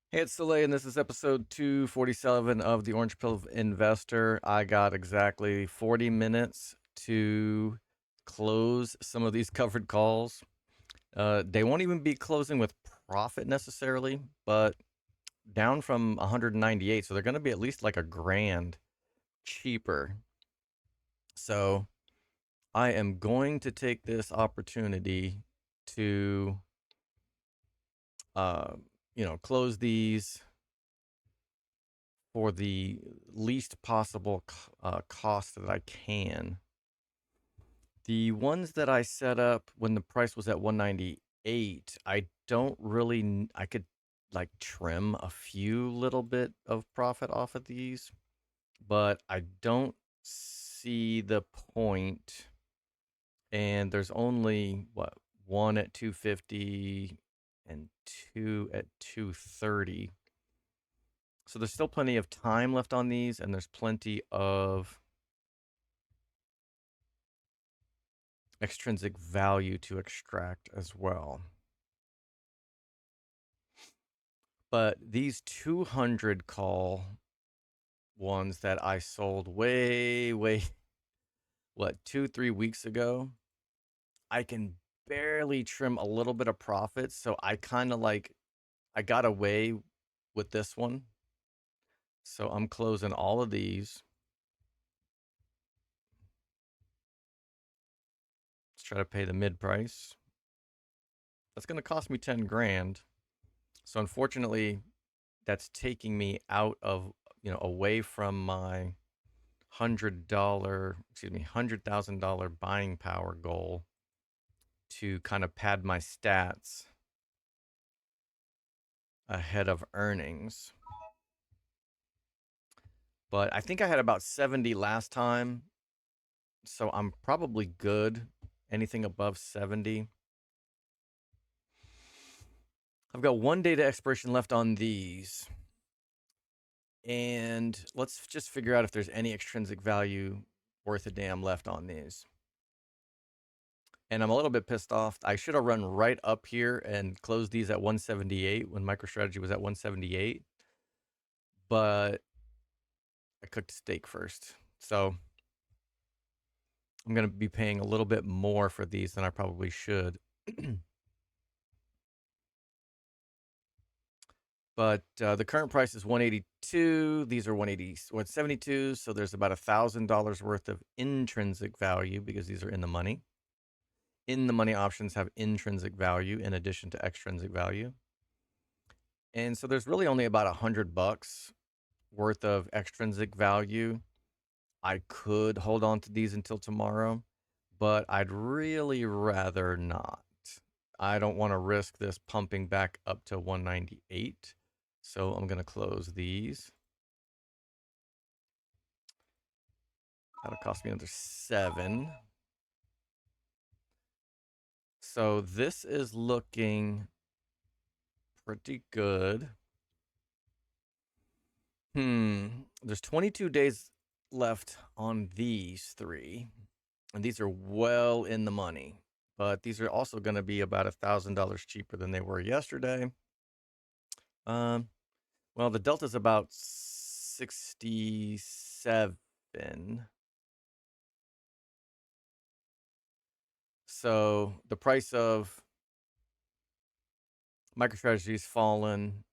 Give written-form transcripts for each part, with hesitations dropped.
Hey, it's Soleil, and this is episode 247 of the Orange Pill Investor. I got exactly 40 minutes to close some of these covered calls. They won't even be closing with profit necessarily, but down from 198, so they're going to be at least like a grand cheaper. So I am going to take this opportunity to, uh, close these for the least possible cost that I can. The ones that I set up when the price was at 198, I don't really, I could like trim a few little bit of profit off of these, but I don't see the point. And there's only what, one at 250 and two at 230. So there's still plenty of time left on these, and there's plenty of extrinsic value to extract as well. But these 200 call ones that I sold way, what, 2, 3 weeks ago, I can barely trim a little bit of profit. So I kind of like, I got away with this one. So I'm closing all of these. Let's try to pay the mid price. That's going to cost me 10 grand. So unfortunately, that's taking me out of, away from my $100,000 buying power goal to kind of pad my stats ahead of earnings. But I think I had about 70 last time, so I'm probably good. Anything above 70. I've got one data expiration left on these. And let's just figure out if there's any extrinsic value worth a damn left on these. And I'm a little bit pissed off. I should have run right up here and closed these at 178 when MicroStrategy was at 178. But I cooked steak first. So I'm going to be paying a little bit more for these than I probably should. But the current price is 182. These are 172. So there's about $1,000 worth of intrinsic value because these are in the money. In the money options have intrinsic value in addition to extrinsic value. And so there's really only about $100 worth of extrinsic value. I could hold on to these until tomorrow, but I'd really rather not. I don't want to risk this pumping back up to 198. So I'm going to close these. That'll cost me another 7. So this is looking pretty good. There's 22 days left on these 3, and these are well in the money. But these are also going to be about $1,000 cheaper than they were yesterday. Well, the delta's about 67. So the price of MicroStrategy's fallen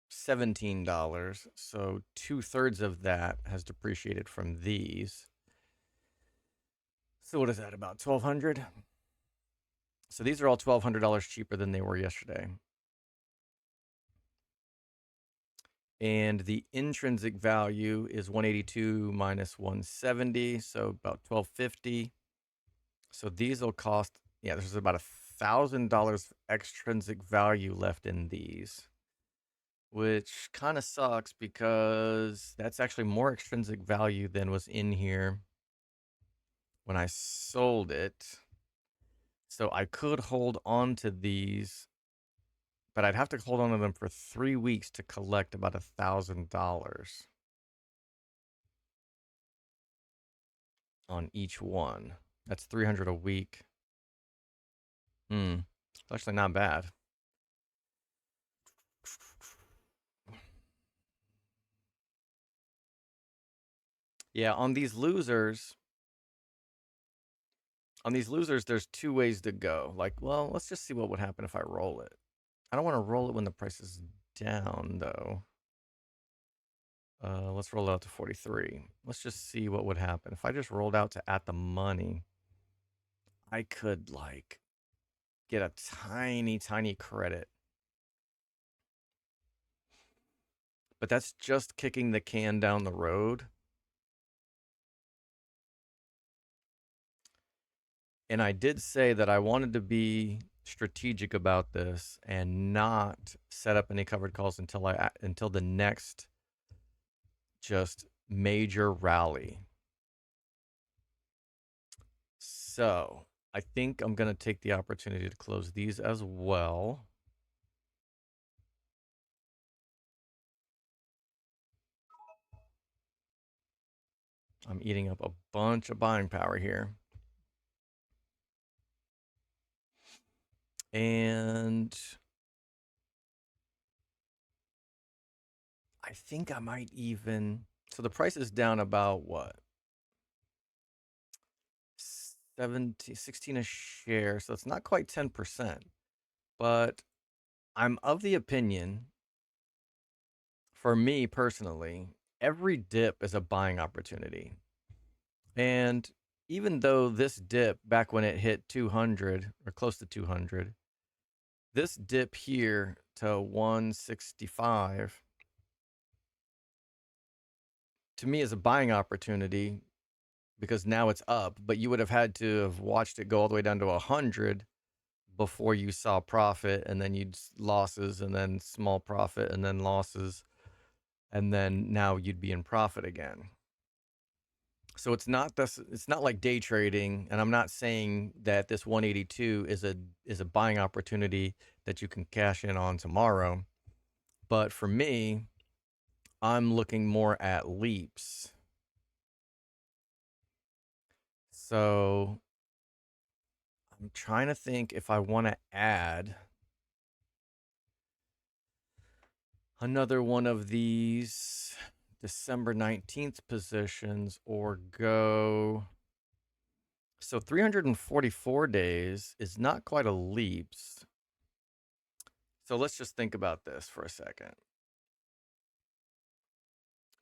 $17. So 2/3 of that has depreciated from these. So what is that, about 1,200? So these are all $1,200 cheaper than they were yesterday. And the intrinsic value is 182 minus 170, so about 1,250. So these will cost, yeah, there's about $1,000 extrinsic value left in these, which kind of sucks because that's actually more extrinsic value than was in here when I sold it. So I could hold on to these, but I'd have to hold on to them for 3 weeks to collect about $1,000 on each one. That's 300 a week. It's actually not bad. Yeah, on these losers, there's two ways to go. Like, well, let's just see what would happen if I roll it. I don't want to roll it when the price is down, though. Let's roll it out to 43. Let's just see what would happen. If I just rolled out to at the money, I could, like, get a tiny, tiny credit. But that's just kicking the can down the road. And I did say that I wanted to be strategic about this and not set up any covered calls until the next just major rally. So I think I'm going to take the opportunity to close these as well. I'm eating up a bunch of buying power here. And I think I might even. So the price is down about what? 16 a share. So it's not quite 10%. But I'm of the opinion, for me personally, every dip is a buying opportunity. And even though this dip back when it hit 200 or close to 200, this dip here to 165 to me is a buying opportunity because now it's up, but you would have had to have watched it go all the way down to 100 before you saw profit, and then you'd losses, and then small profit, and then losses, and then now you'd be in profit again. So it's not like day trading, and I'm not saying that this 182 is a buying opportunity that you can cash in on tomorrow. But for me, I'm looking more at leaps. So I'm trying to think if I want to add another one of these December 19th positions or go. So 344 days is not quite a leaps. So let's just think about this for a second.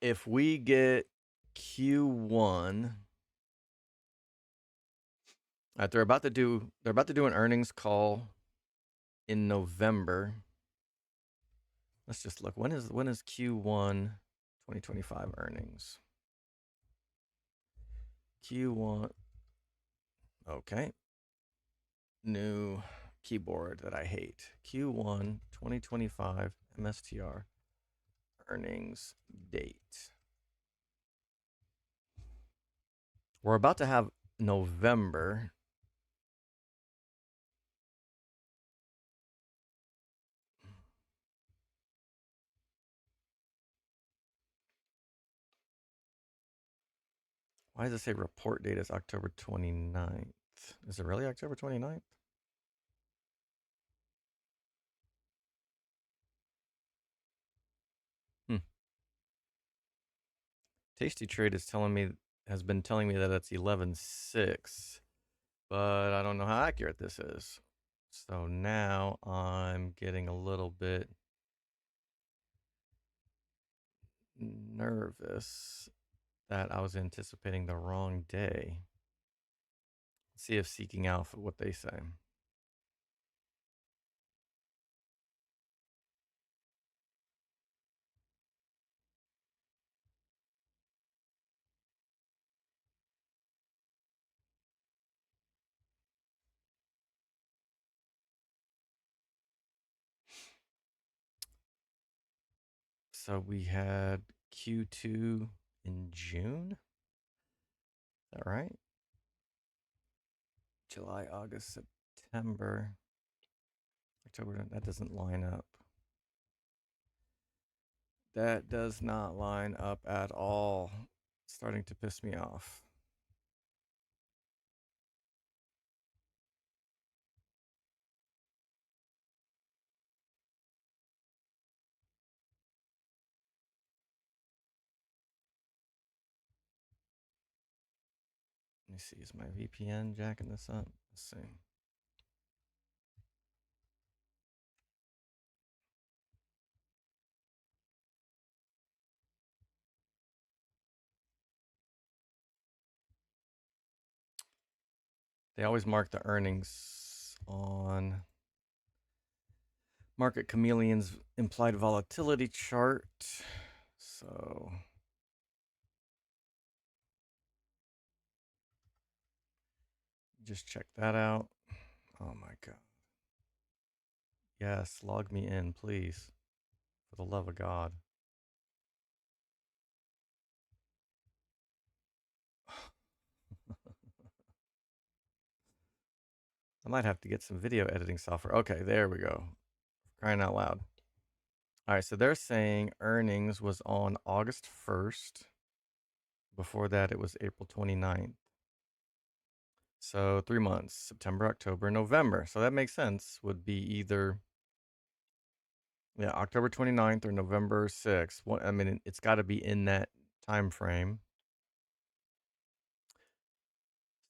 If we get Q1, they're about to do an earnings call in November. Let's just look. When is Q1 2025 earnings? Q1. Okay. New keyboard that I hate. Q1 2025 MSTR earnings date. We're about to have November. Why does it say report date is October 29th? Is it really October 29th? Hmm. Tasty Trade has been telling me that it's 11/6, but I don't know how accurate this is. So now I'm getting a little bit nervous that I was anticipating the wrong day. Let's see if Seeking Alpha what they say. So we had Q2 in June. Is that right? July, August, September, October. That doesn't line up. That does not line up at all. It's starting to piss me off. see. Is my VPN jacking this up? Let's see. They always mark the earnings on Market Chameleon's implied volatility chart. So just check that out. Oh my God. Yes, log me in, please. For the love of God. I might have to get some video editing software. Okay, there we go. Crying out loud. All right, so they're saying earnings was on August 1st. Before that, it was April 29th. So 3 months, September, October, November. So that makes sense. Would be either, yeah, October 29th or November 6th. I mean, it's got to be in that time frame.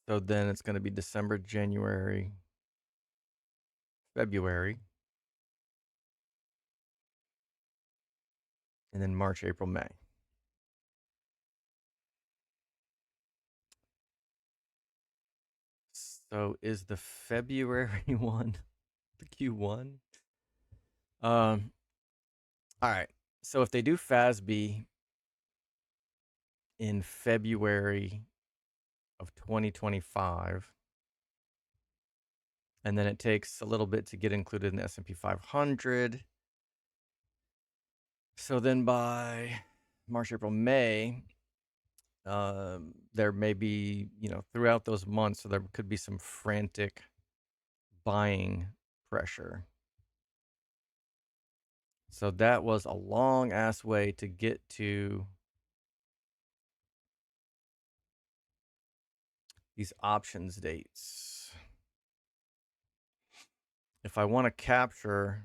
So then it's going to be December, January, February, and then March, April, May. So is the February one the Q1? All right. So if they do FASB in February of 2025, and then it takes a little bit to get included in the S&P 500. So then by March, April, May, there may be, throughout those months, so there could be some frantic buying pressure. So that was a long ass way to get to these options dates. If I want to capture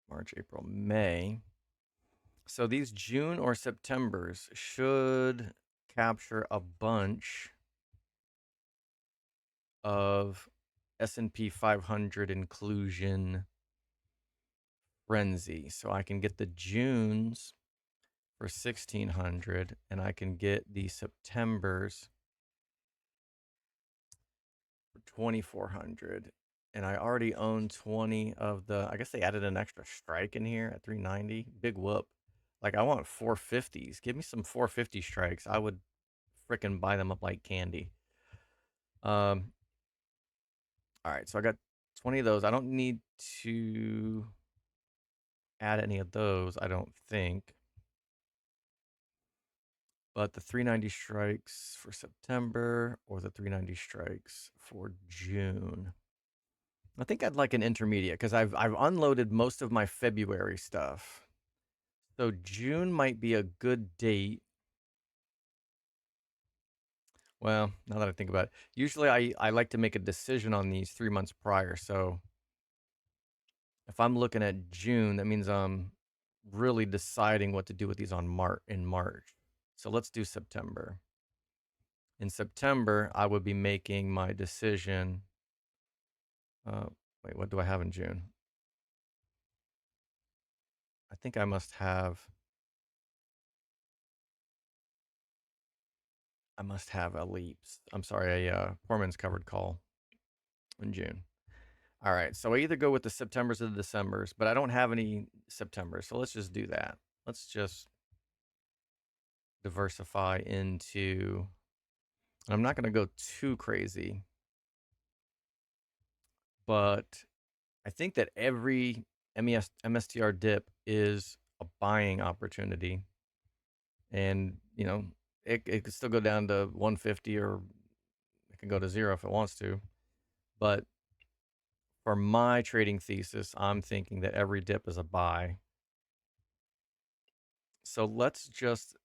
March, April, May, so these June or Septembers should capture a bunch of S&P 500 inclusion frenzy. So I can get the Junes for 1600 and I can get the Septembers for 2400. And I already own 20 of the, I guess they added an extra strike in here at 390. Big whoop. Like I want 450s. Give me some 450 strikes. I would freaking buy them up like candy. All right, so I got 20 of those. I don't need to add any of those, I don't think. But the 390 strikes for September or the 390 strikes for June. I think I'd like an intermediate because I've unloaded most of my February stuff. So June might be a good date. Well, now that I think about it, usually I like to make a decision on these 3 months prior. So if I'm looking at June, that means I'm really deciding what to do with these in March. So let's do September. In September, I would be making my decision. Wait, what do I have in June? I think I must have a leaps. I'm sorry, a Poorman's covered call in June. All right, so I either go with the Septembers or the Decembers, but I don't have any Septembers, so let's just do that. Let's just diversify into. I'm not going to go too crazy, but I think that every MSTR dip is a buying opportunity, and it could still go down to 150 or it can go to zero if it wants to, but for my trading thesis, I'm thinking that every dip is a buy. So let's just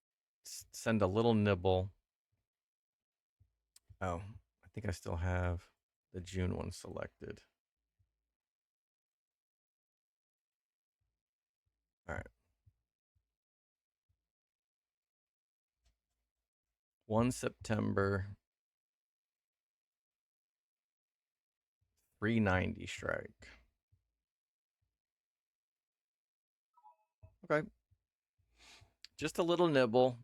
send a little nibble. Oh, I think I still have the June one selected. All right. 1 September 390 strike. Okay. Just a little nibble.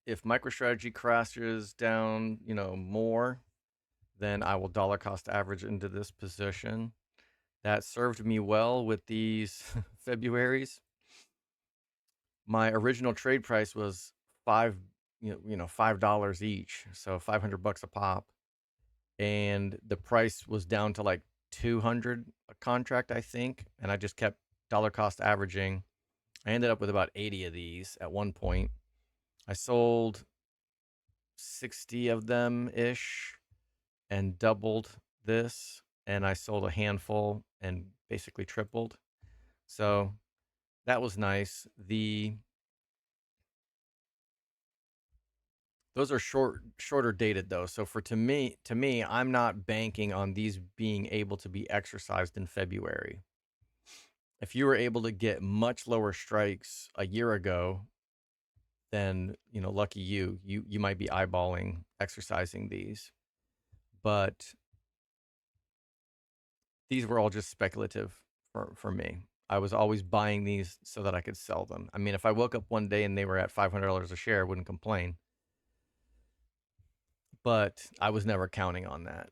If MicroStrategy crashes down, more, then I will dollar cost average into this position. That served me well with these Februaries. My original trade price was $5 each, so $500 a pop, and the price was down to like 200 a contract, I think, and I just kept dollar cost averaging. I ended up with about 80 of these at one point. I sold 60 of them ish and doubled this, and I sold a handful and basically tripled. So that was nice. Those are shorter dated though. So to me, I'm not banking on these being able to be exercised in February. If you were able to get much lower strikes a year ago, then lucky you. You might be eyeballing exercising these. But these were all just speculative for me. I was always buying these so that I could sell them. I mean, if I woke up one day and they were at $500 a share, I wouldn't complain. But I was never counting on that.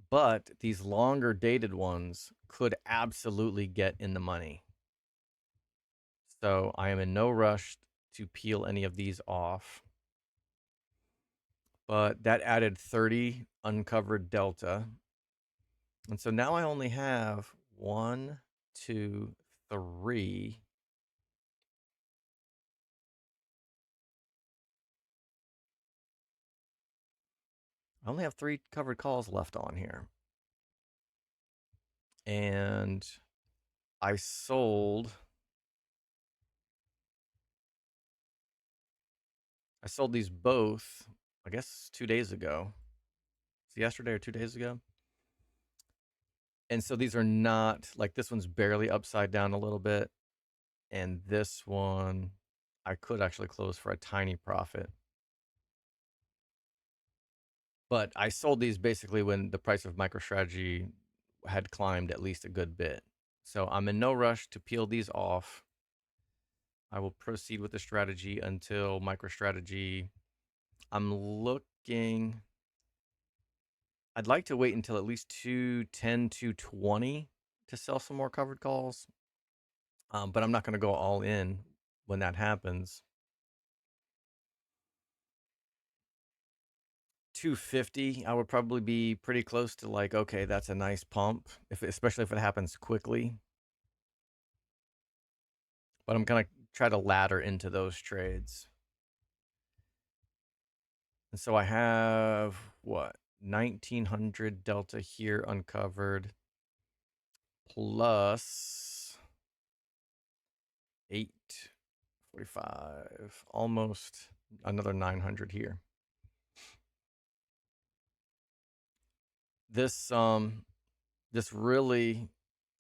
But these longer dated ones could absolutely get in the money. So I am in no rush to peel any of these off. But that added 30 uncovered delta. And so now I only have 1, 2, 3. I only have 3 covered calls left on here. And I sold these both, I guess 2 days ago. It's yesterday or 2 days ago. And so these are not like, this one's barely upside down a little bit, and this one I could actually close for a tiny profit. But I sold these basically when the price of MicroStrategy had climbed at least a good bit. So I'm in no rush to peel these off. I will proceed with the strategy until MicroStrategy. I'm looking. I'd like to wait until at least 210, 220 to sell some more covered calls. But I'm not going to go all in when that happens. 250, I would probably be pretty close to like, okay, that's a nice pump, especially if it happens quickly. But I'm going to try to ladder into those trades. And so I have what, 1900 delta here uncovered, plus 845, almost another 900 here. This really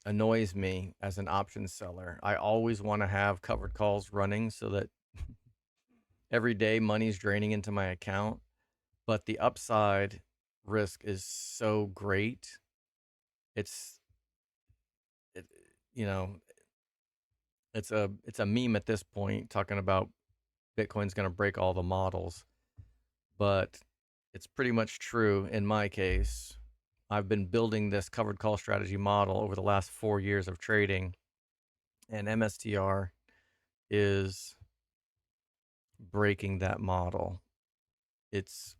annoys me as an options seller. I always want to have covered calls running so that every day money's draining into my account, but the upside risk is so great. It's it, you know, it's a meme at this point talking about Bitcoin's going to break all the models, but it's pretty much true in my case. I've been building this covered call strategy model over the last 4 years of trading, and MSTR is breaking that model. It's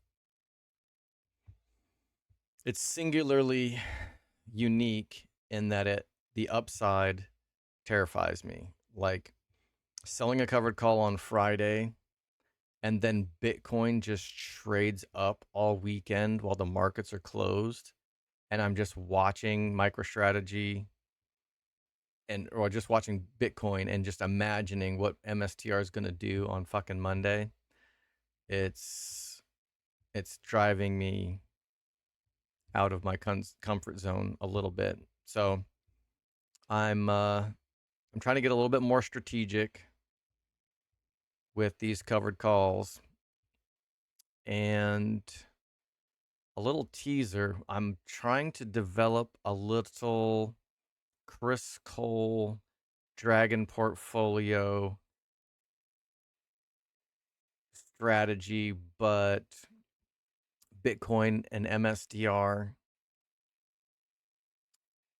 singularly unique in that the upside terrifies me. Like selling a covered call on Friday and then Bitcoin just trades up all weekend while the markets are closed, and I'm just watching MicroStrategy or just watching Bitcoin and just imagining what MSTR is going to do on fucking Monday. It's driving me out of my comfort zone a little bit. So I'm trying to get a little bit more strategic with these covered calls. And a little teaser, I'm trying to develop a little Chris Cole Dragon portfolio strategy, but Bitcoin and MSTR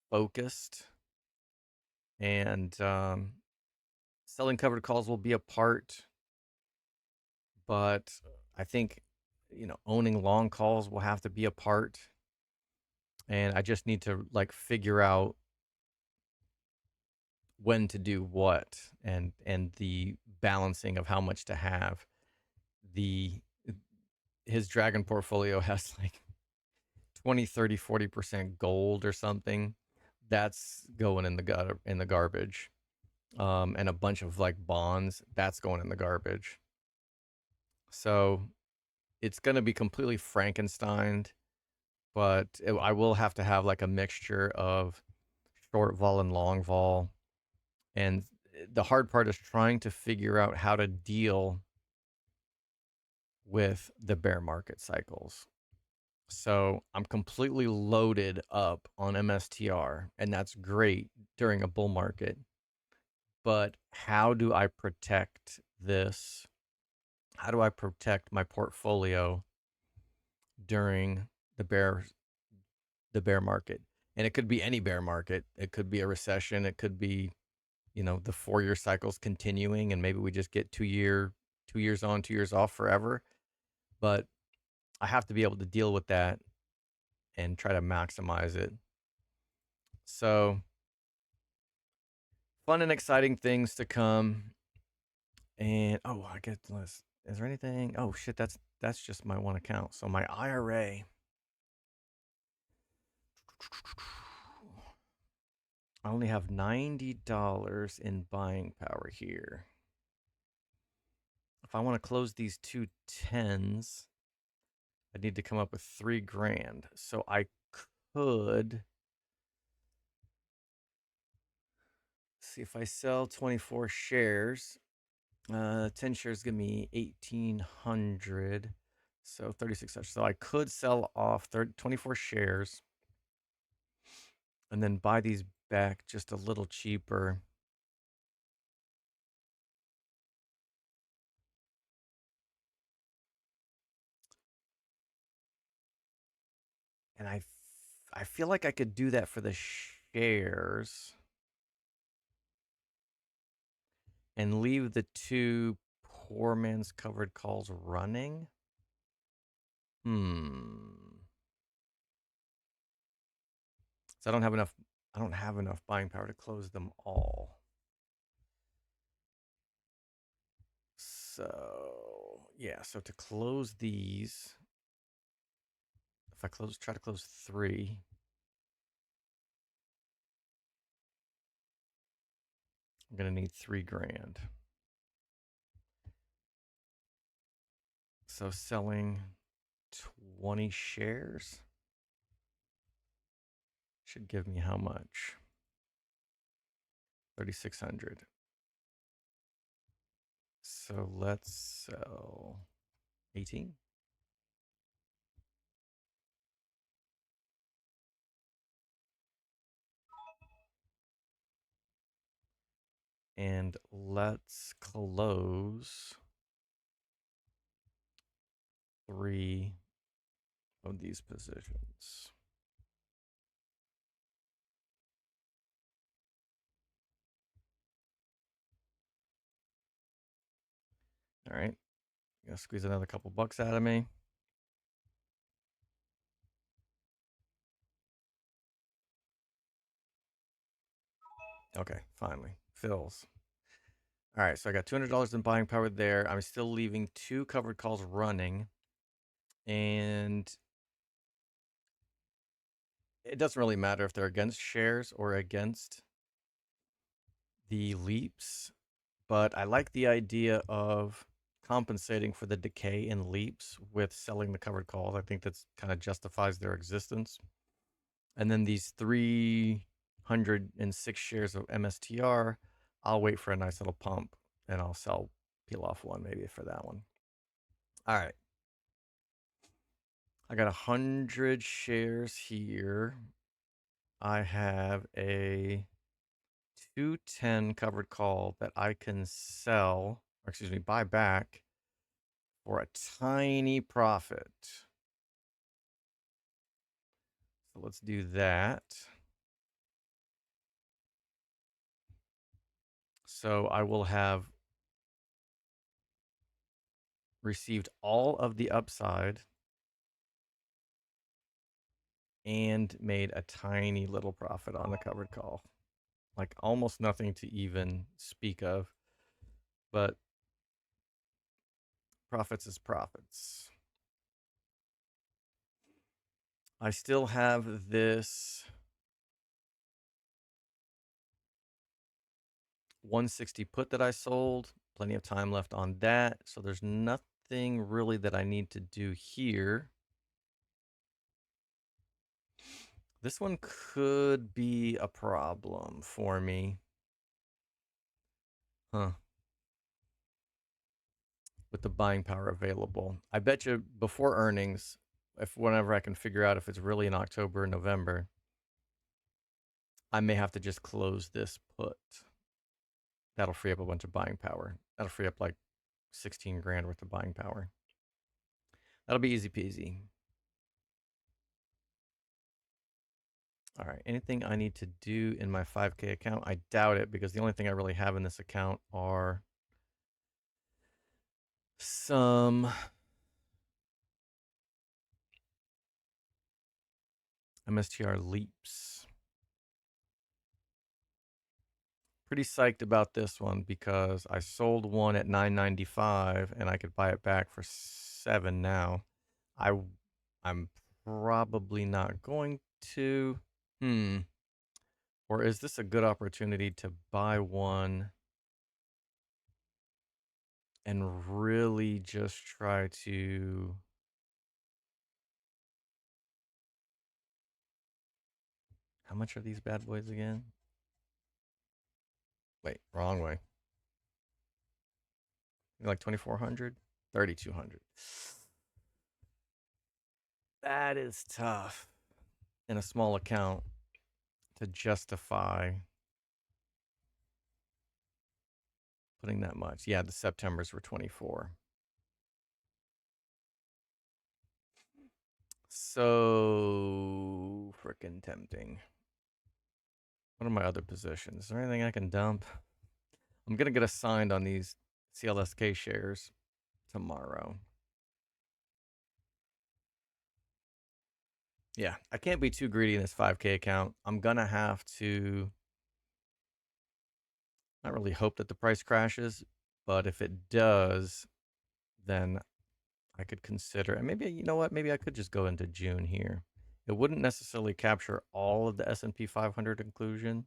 focused. And selling covered calls will be a part, but I think, owning long calls will have to be a part. And I just need to like figure out when to do what, and the balancing of how much to have. The His dragon portfolio has like 20, 30, 40% gold or something. That's going in the garbage. And a bunch of like bonds, that's going in the garbage. So it's going to be completely Frankensteined, but I will have to have like a mixture of short vol and long vol. And the hard part is trying to figure out how to deal with the bear market cycles. So I'm completely loaded up on MSTR, and that's great during a bull market. But how do I protect this? How do I protect my portfolio during the bear market? And it could be any bear market. It could be a recession. It could be, the 4-year cycles continuing, and maybe we just get 2 years on, 2 years off forever. But I have to be able to deal with that and try to maximize it. So fun and exciting things to come. And I get this. Is there anything? Oh shit, that's just my one account. So my IRA. I only have $90 in buying power here. If I want to close these two tens, I need to come up with $3,000. So I could see if I sell 24 shares. 10 shares give me 1,800. So 3,600. So I could sell off 24 shares and then buy these back just a little cheaper. And I feel like I could do that for the shares and leave the two poor man's covered calls running. So I don't have enough buying power to close them all. So yeah, so to close these, if I try to close 3, I'm gonna need $3,000. So selling 20 shares should give me how much? 3,600. So let's sell 18. And let's close 3 of these positions. All right. Gonna squeeze another couple bucks out of me. Okay, finally. Fills. All right, so I got $200 in buying power there. I'm still leaving 2 covered calls running. And it doesn't really matter if they're against shares or against the leaps, but I like the idea of compensating for the decay in leaps with selling the covered calls. I think that's kind of justifies their existence. And then these 306 shares of MSTR, I'll wait for a nice little pump and I'll peel off one maybe for that one. All right. I got 100 shares here. I have a 210 covered call that I can sell, or excuse me, buy back for a tiny profit. So let's do that. So I will have received all of the upside and made a tiny little profit on the covered call. Like almost nothing to even speak of, but profits is profits. I still have this 160 put that I sold. Plenty of time left on that. So there's nothing really that I need to do here. This one could be a problem for me. Huh. With the buying power available. I bet you before earnings, if whenever I can figure out if it's really in October or November, I may have to just close this put. That'll free up a bunch of buying power. That'll free up like 16 grand worth of buying power. That'll be easy peasy. All right, anything I need to do in my 5K account? I doubt it because the only thing I really have in this account are some MSTR leaps. Pretty psyched about this one because I sold one at $9.95 and I could buy it back for $7 now. I'm probably not going to. Or is this a good opportunity to buy one and really just try to... How much are these bad boys again? Wait, wrong way. Like 2,400? 3,200. That is tough in a small account to justify putting that much. Yeah, the Septembers were 24. So freaking tempting. What are my other positions? Is there anything I can dump? I'm going to get assigned on these CLSK shares tomorrow. Yeah, I can't be too greedy in this 5K account. I'm going to have to not really hope that the price crashes, but if it does, then I could consider, and maybe, you know what, maybe I could just go into June here. It wouldn't necessarily capture all of the S&P 500 inclusion,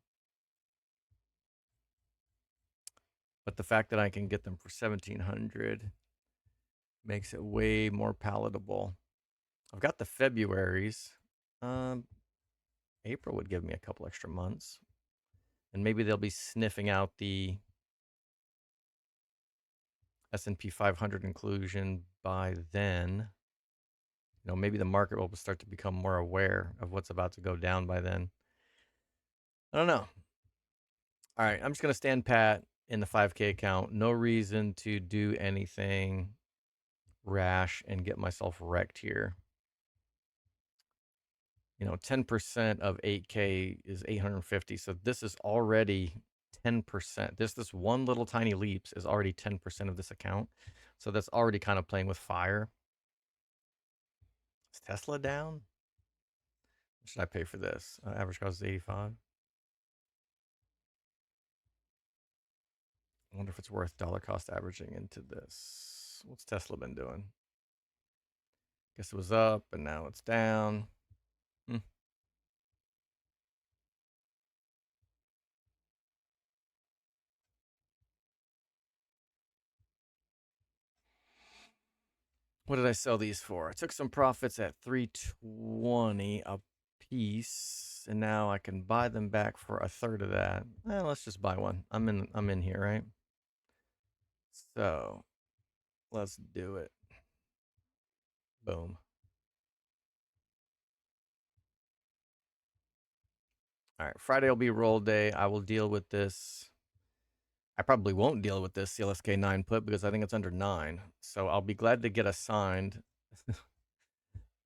but the fact that I can get them for 1,700 makes it way more palatable. I've got the Februaries. April would give me a couple extra months, and maybe they'll be sniffing out the S&P 500 inclusion by then. You know, maybe the market will start to become more aware of what's about to go down by then. I don't know. All right, I'm just going to stand pat in the 5K account. No reason to do anything rash and get myself wrecked here. You know, 10% of 8K is 850. So this is already 10%. This one little tiny leaps is already 10% of this account. So that's already kind of playing with fire. Is Tesla down? What should I pay for this? Average cost is 85. I wonder if it's worth dollar cost averaging into this. What's Tesla been doing? Guess it was up and now it's down. What did I sell these for? I took some profits at 320 a piece, and now I can buy them back for a third of that. Let's just buy one. I'm in here, right? So let's do it. Boom. All right, Friday will be roll day. I will deal with this. I probably won't deal with this CLSK 9 put because I think it's under 9. So I'll be glad to get assigned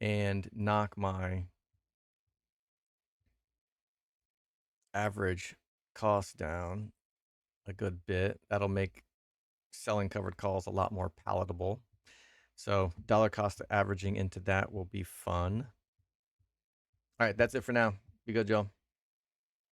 and knock my average cost down a good bit. That'll make selling covered calls a lot more palatable. So dollar cost averaging into that will be fun. All right, that's it for now. Be good, Joe.